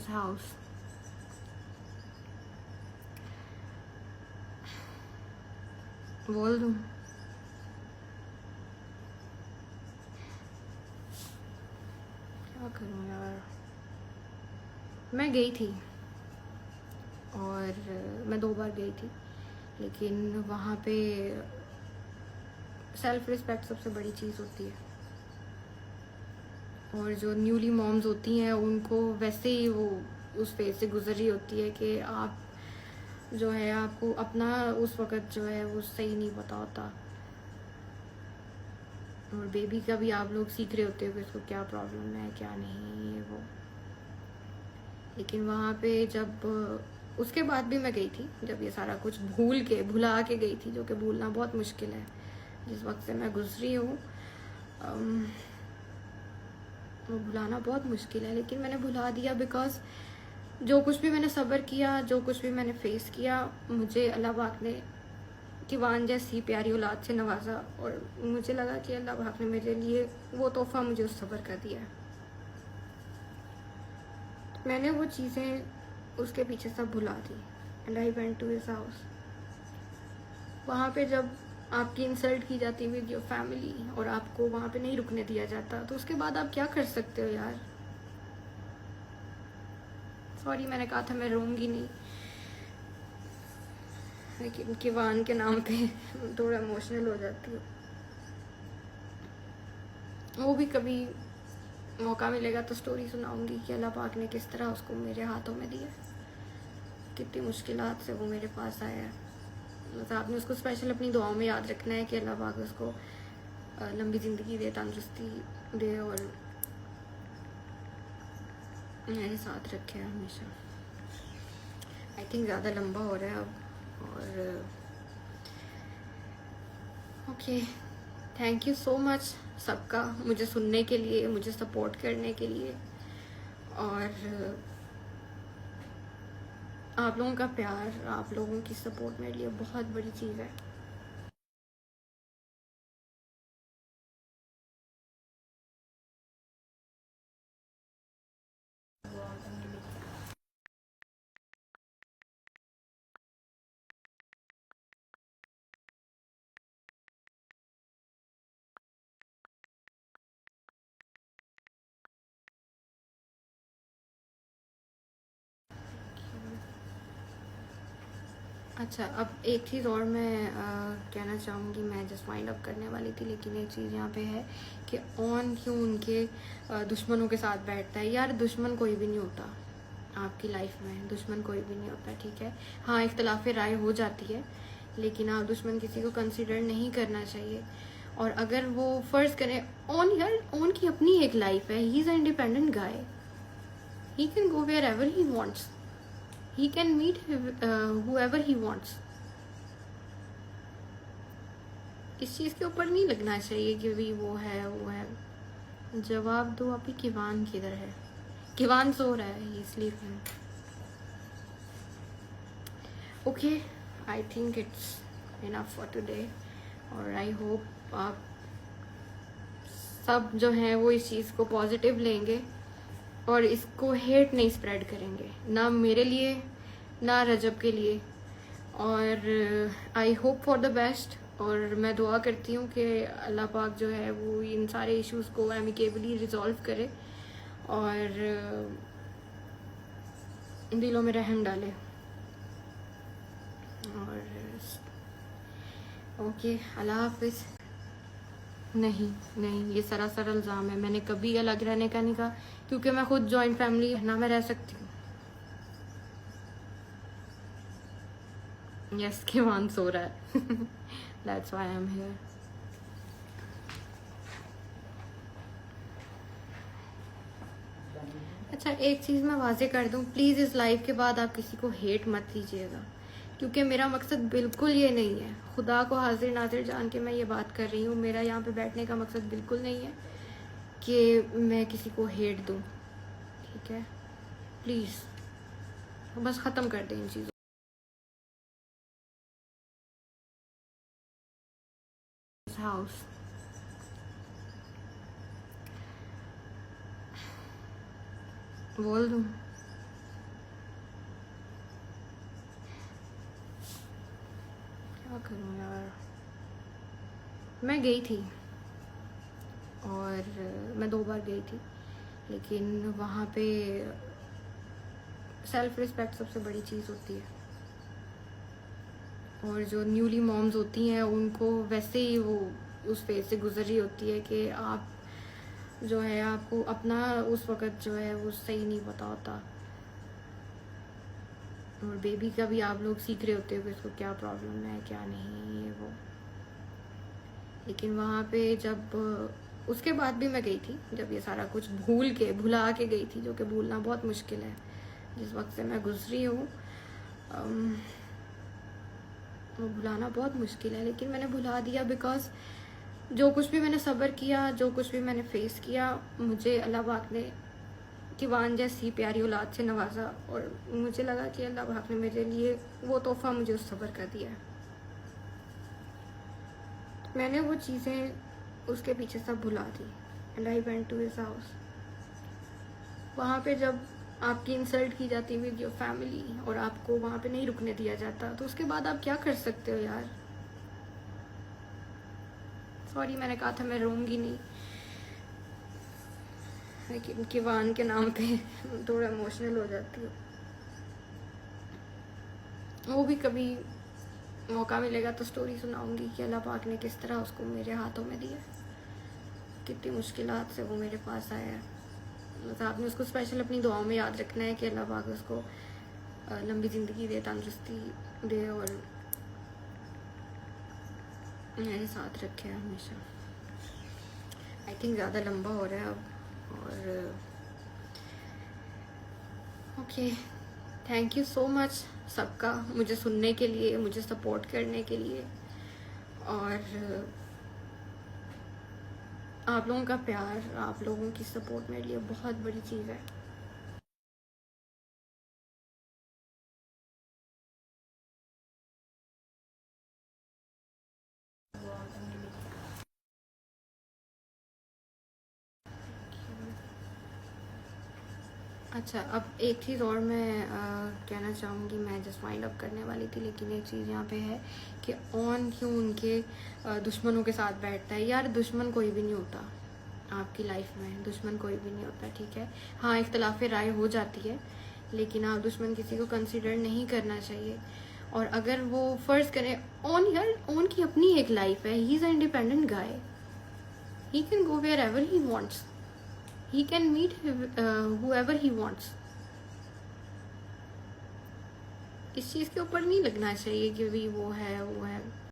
house. बोल दूँ? क्या करूँ यार। मैं गई थी और मैं 2 बार गई थी, लेकिन वहाँ पे सेल्फ रिस्पेक्ट सबसे बड़ी चीज़ होती है। और जो न्यूली मॉम्स होती हैं उनको वैसे ही वो उस फेज से गुजर रही होती है कि आप जो है आपको अपना उस वक़्त जो है वो सही नहीं पता होता, और बेबी का भी आप लोग सीख रहे होते हो कि उसको क्या प्रॉब्लम है क्या नहीं, ये वो। लेकिन वहाँ पे जब उसके बाद भी मैं गई थी, जब ये सारा कुछ भुला के गई थी, जो कि भूलना बहुत मुश्किल है जिस वक्त से मैं गुजरी हूँ। वो भुलाना बहुत मुश्किल है, लेकिन मैंने भुला दिया बिकॉज जो कुछ भी मैंने सब्र किया, जो कुछ भी मैंने फेस किया, मुझे अल्लाह पाक ने किवान जैसी प्यारी औलाद से नवाजा, और मुझे लगा कि अल्लाह पाक ने मेरे लिए वो तोहफ़ा मुझे उस सब्र का दिया है। मैंने वो चीज़ें उसके पीछे सब भुला दी and I went to his house. वहाँ पे जब आपकी इंसल्ट की जाती विद योर फैमिली और आपको वहाँ पे नहीं रुकने दिया जाता, तो उसके बाद आप क्या कर सकते हो यार। सॉरी, मैंने कहा था मैं रोऊंगी नहीं, लेकिन किवान के नाम पे थोड़ा इमोशनल हो जाती हूँ। वो भी कभी मौका मिलेगा तो स्टोरी सुनाऊंगी कि अल्लाह पाक ने किस तरह उसको मेरे हाथों में दिया, कितनी मुश्किलात से वो मेरे पास आया है। बस आपने उसको स्पेशल अपनी दुआओं में याद रखना है कि अल्लाह पाक उसको लंबी ज़िंदगी दे, तंदुरुस्ती दे और मेरे साथ रखे हमेशा। आई थिंक ज़्यादा लंबा हो रहा है अब, और okay, thank you so much सबका मुझे सुनने के लिए, मुझे सपोर्ट करने के लिए, और आप लोगों का प्यार, आप लोगों की सपोर्ट मेरे लिए बहुत बड़ी चीज़ है। अच्छा, अब एक चीज़ और मैं कहना चाहूँगी, मैं जस्ट वाइंड अप करने वाली थी, लेकिन एक चीज़ यहाँ पे है कि ऑन क्यों उनके दुश्मनों के साथ बैठता है। यार, दुश्मन कोई भी नहीं होता आपकी लाइफ में, दुश्मन कोई भी नहीं होता, ठीक है। हाँ, इख्तलाफ राय हो जाती है, लेकिन आप दुश्मन किसी को कंसिडर नहीं करना चाहिए। और अगर वो फ़र्ज़ करें, ऑन यार, ऑन की अपनी एक लाइफ है, he is a independent guy, he can go wherever he wants, he can meet whoever he wants। इस चीज़ के ऊपर नहीं लगना चाहिए कि भी वो है। जवाब दो अभी, किवान किधर है? किवान सो रहा है, he sleeping. Okay, I think it's enough for today, और आई होप आप सब जो हैं वो इस चीज़ को पॉजिटिव लेंगे और इसको हेट नहीं स्प्रेड करेंगे, ना मेरे लिए ना रजब के लिए। और I hope for the best, और मैं दुआ करती हूँ कि अल्लाह पाक जो है वो इन सारे इश्यूज़ को एमिकेबली रिजॉल्व करे और दिलों में रहम डाले। और ओके, अल्लाह हाफिज़। नहीं नहीं, ये सरासर इल्ज़ाम है, मैंने कभी अलग रहने का नहीं कहा, क्योंकि मैं खुद जॉइंट फैमिली ना मैं रह सकती हूँ। यस, किवान सो रहा है that's why I am here. अच्छा, एक चीज़ मैं वाजे कर दूं, प्लीज़ इस लाइव के बाद आप किसी को हेट मत कीजिएगा, क्योंकि मेरा मकसद बिल्कुल ये नहीं है। खुदा को हाजिर नाजिर जान के मैं ये बात कर रही हूँ, मेरा यहाँ पे बैठने का मकसद बिल्कुल नहीं है कि मैं किसी को हेट दूँ, ठीक है। प्लीज़ बस ख़त्म कर दें इन चीज़ों। हाउस बोल दूँ? क्या करूँ यार। मैं गई थी और मैं 2 बार गई थी, लेकिन वहाँ पे सेल्फ रिस्पेक्ट सबसे बड़ी चीज़ होती है। और जो न्यूली मॉम्स होती हैं उनको वैसे ही वो उस फेज से गुजर रही होती है कि आप जो है आपको अपना उस वक़्त जो है वो सही नहीं पता होता, और बेबी का भी आप लोग सीख रहे होते हो कि उसको क्या प्रॉब्लम है क्या नहीं ये वो। लेकिन वहाँ पे जब उसके बाद भी मैं गई थी, जब ये सारा कुछ भुला के गई थी, जो कि भूलना बहुत मुश्किल है। जिस वक्त से मैं गुजरी हूँ वो भुलाना बहुत मुश्किल है, लेकिन मैंने भुला दिया बिकॉज जो कुछ भी मैंने सब्र किया, जो कुछ भी मैंने फेस किया, मुझे अल्लाह पाक ने किवान जैसी प्यारी औलाद से नवाजा, और मुझे लगा कि अल्लाह पाक ने मेरे लिए वो तोहफा मुझे उस सब्र का दिया है। मैंने वो चीज़ें उसके पीछे सब भुला दी and I went to his house. वहाँ पे जब आपकी इंसल्ट की जाती विद योर फैमिली और आपको वहाँ पे नहीं रुकने दिया जाता, तो उसके बाद आप क्या कर सकते हो यार। सॉरी, मैंने कहा था मैं रोऊंगी नहीं, लेकिन किवान के नाम पे थोड़ा इमोशनल हो जाती हूँ। वो भी कभी मौका मिलेगा तो स्टोरी सुनाऊंगी कि अल्लाह पाक ने किस तरह उसको मेरे हाथों में दिया, कितनी मुश्किलात से वो मेरे पास आया है। बस आपने उसको स्पेशल अपनी दुआओं में याद रखना है कि अल्लाह पाक उसको लंबी ज़िंदगी दे, तंदुरुस्ती दे और मेरे साथ रखे हमेशा। आई थिंक ज़्यादा लंबा हो रहा है अब, और okay, thank you so much सबका मुझे सुनने के लिए, मुझे सपोर्ट करने के लिए, और आप लोगों का प्यार, आप लोगों की सपोर्ट मेरे लिए बहुत बड़ी चीज़ है। अच्छा, अब एक चीज़ और मैं कहना चाहूँगी, मैं जस्ट वाइंड अप करने वाली थी, लेकिन एक चीज़ यहाँ पे है कि ऑन क्यों उनके दुश्मनों के साथ बैठता है। यार दुश्मन कोई भी नहीं होता आपकी लाइफ में, दुश्मन कोई भी नहीं होता, ठीक है। हाँ, इख्तलाफ राय हो जाती है, लेकिन आप दुश्मन किसी को कंसिडर नहीं करना चाहिए। और अगर वो फ़र्ज़ करें, ऑन की अपनी एक लाइफ है, he is a independent guy, he can go wherever he wants, he can meet whoever he wants। इस चीज़ के ऊपर नहीं लगना चाहिए कि भी वो है